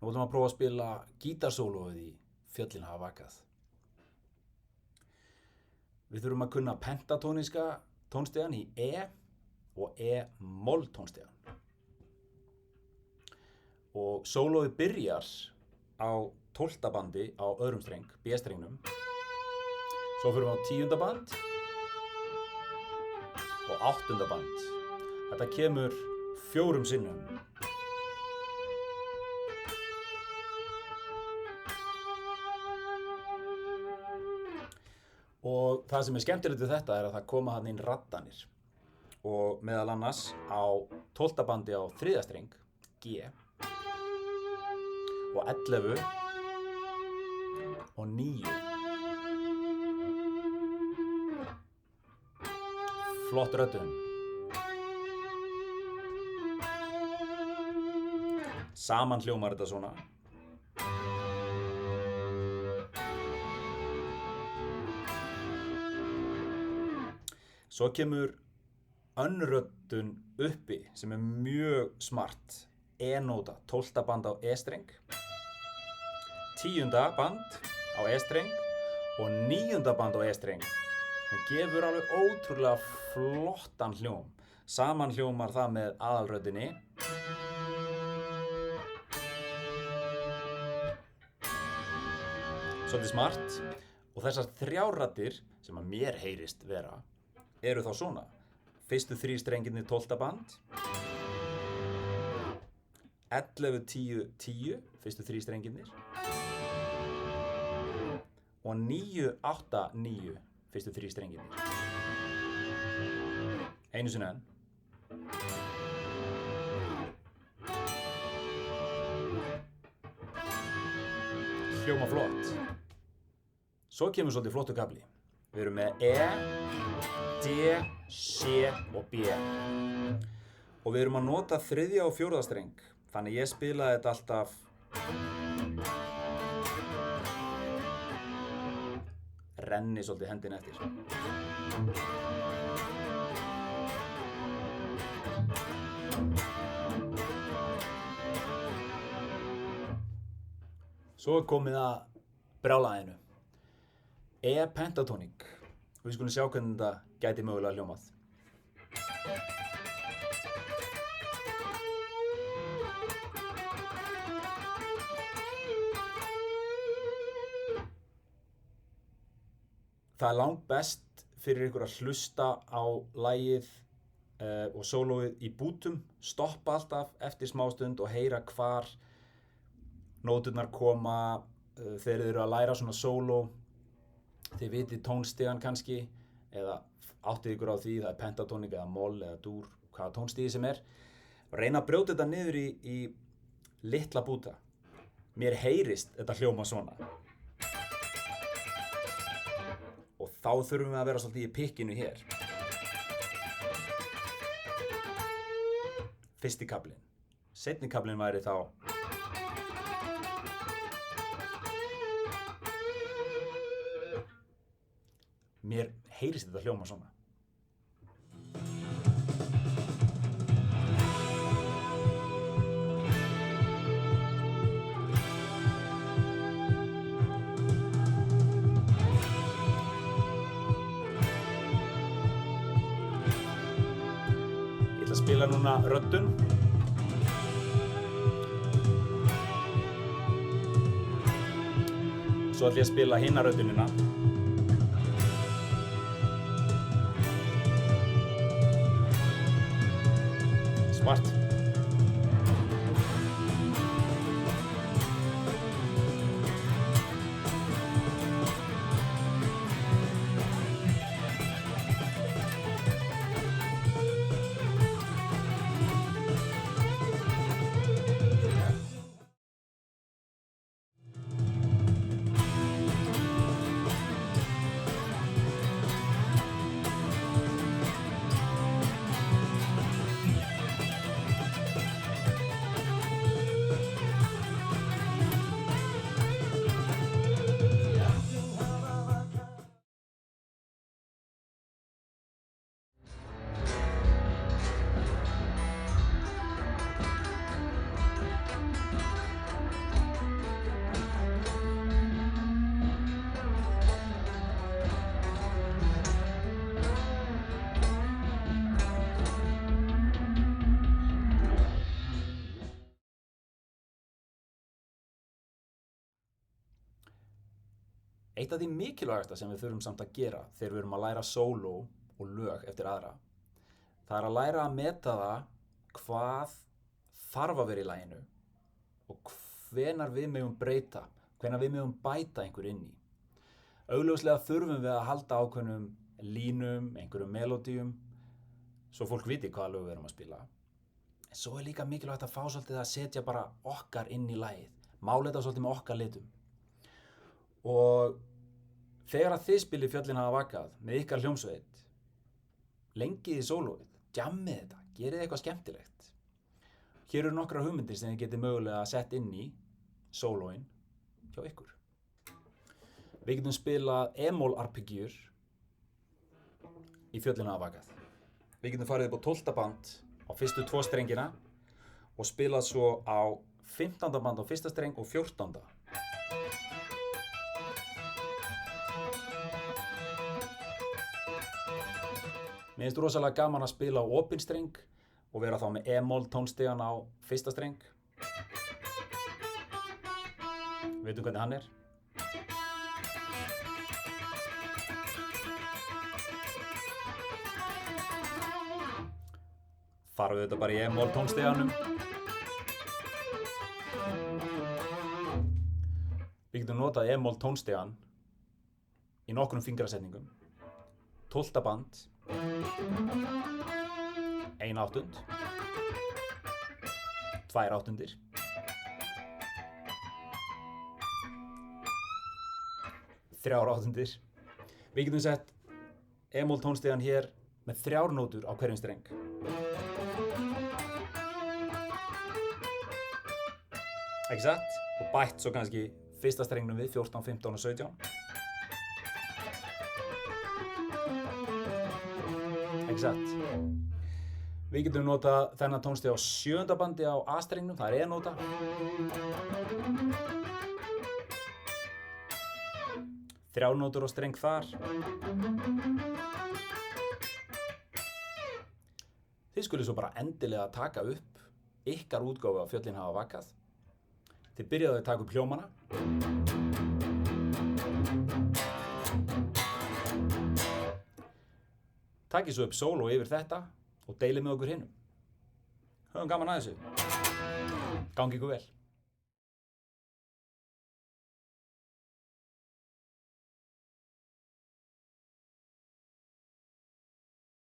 Nú ætlum að prófa að spila gítarsólóið í Fjöllin hafa vakað. Við þurfum að kunna pentatóníska tónstigann í E og E-moll tónstigann. Og sólóið byrjar á 12. bandi á öðrum streng, B-strengnum. Svo fyrir við á 10. band og 8. band. Þetta kemur 4 sinnum. Og það sem er skemmtilegt við þetta er að það koma hann inn raddanir. Og meðal annars á 12. bandi á 3. streng, G, og 11 og 9. Flott röddun. Saman hljómar þetta svona. Svo kemur önnur röddun uppi sem er mjög smart. E-nóta, 12. band á E-streng, 10. band á E-streng og 9. band á E-streng. Það gefur alveg ótrúlega flottan hljóm. Saman hljómar það með aðalröddinni. Svolítið smart. Og þessar 3 raddir sem að mér heyrist vera eru þá svona. Fyrstu 3 strengirnir 12. band, 11, 10, 10, fyrstu 3 strengirnir, og 9, 8, 9, fyrstu 3 strengirnir. Einu sinni enn. Hljóma flott. Svo kemur svolítið flottur kafli. Við erum með E, D, C og B. Og við erum að nota 3. og 4. streng. Þannig ég spilaði þetta alltaf renni svolítið hendin eftir. Svo er komið að brjálæðinu. E-pentatónik. Og við skulum sjá hvernig þetta gæti mögulega hljómað. Það er langt best fyrir ykkur að hlusta á lagið og sólóið í bútum, stoppa alltaf eftir smástund og heyra hvar nóturnar koma þegar þið eru að læra svona sóló. Þið vitið tónstigan kannski, eða áttið ykkur á því, það er pentatónik eða moll eða dúr, hvaða tónstigi sem er. Reyna að brjóta þetta niður í litla búta. Mér heyrist þetta hljóma svona. Og þá þurfum við að vera svolítið í pikkinu hér. Fyrsti kaflinn. Seinni kaflinn væri þá mér heyrist þetta hljóma svona. Ég ætla að spila núna röddun. Svo ætla ég að spila hina röddunina. Smart. Eitt af því mikilvægasta sem við þurfum samt að gera þegar við erum að læra sóló og lög eftir aðra, það að læra að meta það hvað þarf að vera í laginu og hvenar við megum breyta, hvenar við megum bæta einhver inn í. Augljóslega þurfum við að halda ákveðnum línum, einhverjum melódíum, svo fólk viti hvaða lög við erum að spila. En svo líka mikilvægt að fá svolítið að setja bara okkar inn í lagið, mála þetta svolítið með okkar litum. Og þegar að þið spilið Fjöllin hafa vakað með ykkar hljómsveit, lengið í sólóið, jammið þetta, gerið eitthvað skemmtilegt. Hér eru nokkrar hugmyndir sem þið getið mögulega að setja inn í sólóin hjá ykkur. Við getum spilað e-mól arpeggjur í Fjöllin hafa vakað. Við getum farið upp á 12. band á fyrstu 2 strengina og spilað svo á 15. band á fyrsta streng og 14. Mér finnst rosalega gaman að spila á opinn streng og vera þá með e-mól tónstigan á fyrsta streng. Veitum hvernig hann er? Farum við þetta bara í e-mól tónstiganum. Við getum notað e-mól tónstigan í nokkrum fingrasetningum. 12. band, 1 áttund, 2 áttundir, 3 áttundir. Við getum sett e-mól tónstigan hér með 3 nótur á hverjum streng. Ekki satt? Og bætt svo kannski fyrsta strengnum við 14, 15 og 17. Ekki satt? Við getum notað þennan tónstig á 7. bandi á A-strengnum, það er E-nóta. Þrjár nótur á streng þar. Þið skulle svo bara endilega taka upp ykkar útgáfu af Fjöllin hafa vakað. Þið byrjaðu að taka upp hljómana. Takið svo upp sóló yfir þetta og deilið með okkur hinum. Höfum gaman að þessu. Gangi ykkur vel.